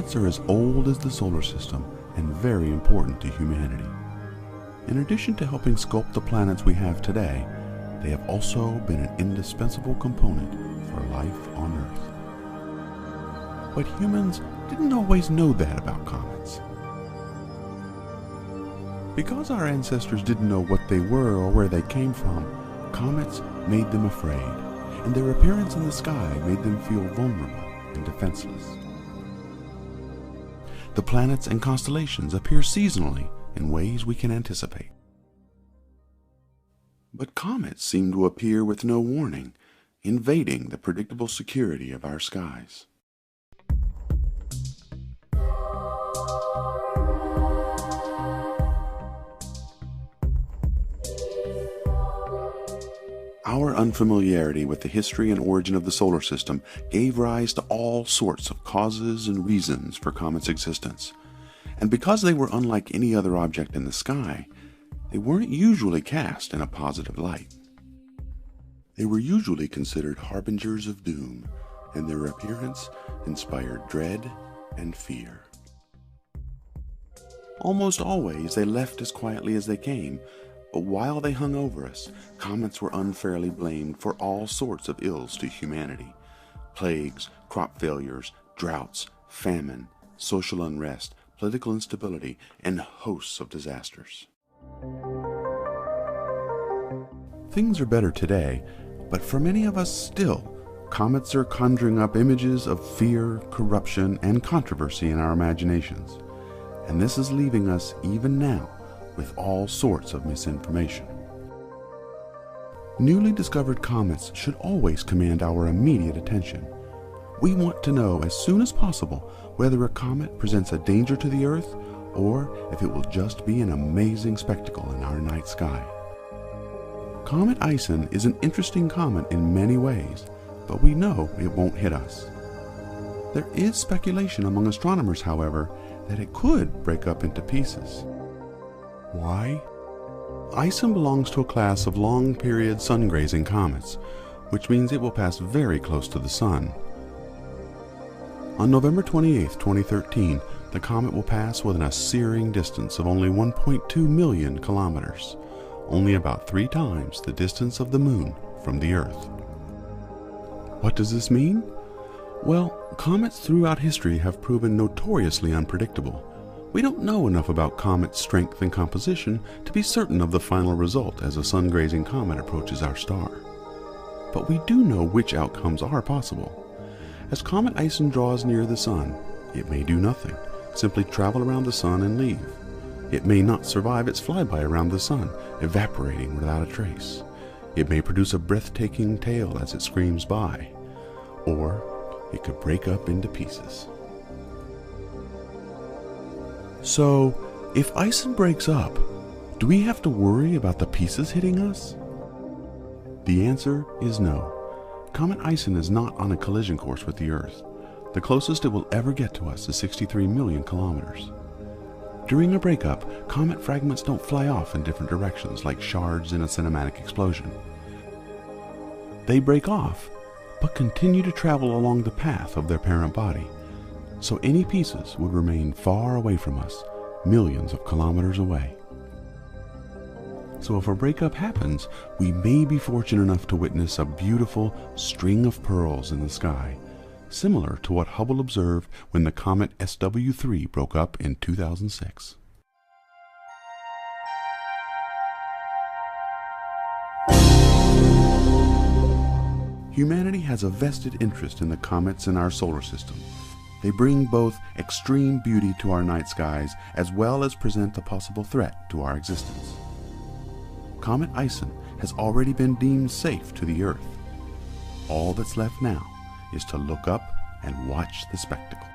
Comets are as old as the solar system and very important to humanity. In addition to helping sculpt the planets we have today, they have also been an indispensable component for life on Earth. But humans didn't always know that about comets. Because our ancestors didn't know what they were or where they came from, comets made them afraid, and their appearance in the sky made them feel vulnerable and defenseless. The planets and constellations appear seasonally in ways we can anticipate. But comets seem to appear with no warning, invading the predictable security of our skies. Our unfamiliarity with the history and origin of the solar system gave rise to all sorts of causes and reasons for comets' existence. And because they were unlike any other object in the sky, they weren't usually cast in a positive light. They were usually considered harbingers of doom, and their appearance inspired dread and fear. Almost always they left as quietly as they came, but while they hung over us, comets were unfairly blamed for all sorts of ills to humanity: plagues, crop failures, droughts, famine, social unrest, political instability, and hosts of disasters. Things are better today, but for many of us still, comets are conjuring up images of fear, corruption, and controversy in our imaginations. And this is leaving us, even now, with all sorts of misinformation. Newly discovered comets should always command our immediate attention. We want to know as soon as possible whether a comet presents a danger to the Earth or if it will just be an amazing spectacle in our night sky. Comet ISON is an interesting comet in many ways, but we know it won't hit us. There is speculation among astronomers, however, that it could break up into pieces. Why? ISON belongs to a class of long-period sun-grazing comets, which means it will pass very close to the Sun. On November 28, 2013, the comet will pass within a searing distance of only 1.2 million kilometers, only about 3 times the distance of the Moon from the Earth. What does this mean? Well, comets throughout history have proven notoriously unpredictable. We don't know enough about comets' strength and composition to be certain of the final result as a sun-grazing comet approaches our star. But we do know which outcomes are possible. As Comet ISON draws near the Sun, it may do nothing, simply travel around the Sun and leave. It may not survive its flyby around the Sun, evaporating without a trace. It may produce a breathtaking tail as it screams by, or it could break up into pieces. So, if ISON breaks up, do we have to worry about the pieces hitting us? The answer is no. Comet ISON is not on a collision course with the Earth. The closest it will ever get to us is 63 million kilometers. During a breakup, comet fragments don't fly off in different directions like shards in a cinematic explosion. They break off, but continue to travel along the path of their parent body, so any pieces would remain far away from us, millions of kilometers away. So if a breakup happens, we may be fortunate enough to witness a beautiful string of pearls in the sky, similar to what Hubble observed when the comet SW3 broke up in 2006. Humanity has a vested interest in the comets in our solar system. They bring both extreme beauty to our night skies as well as present a possible threat to our existence. Comet ISON has already been deemed safe to the Earth. All that's left now is to look up and watch the spectacle.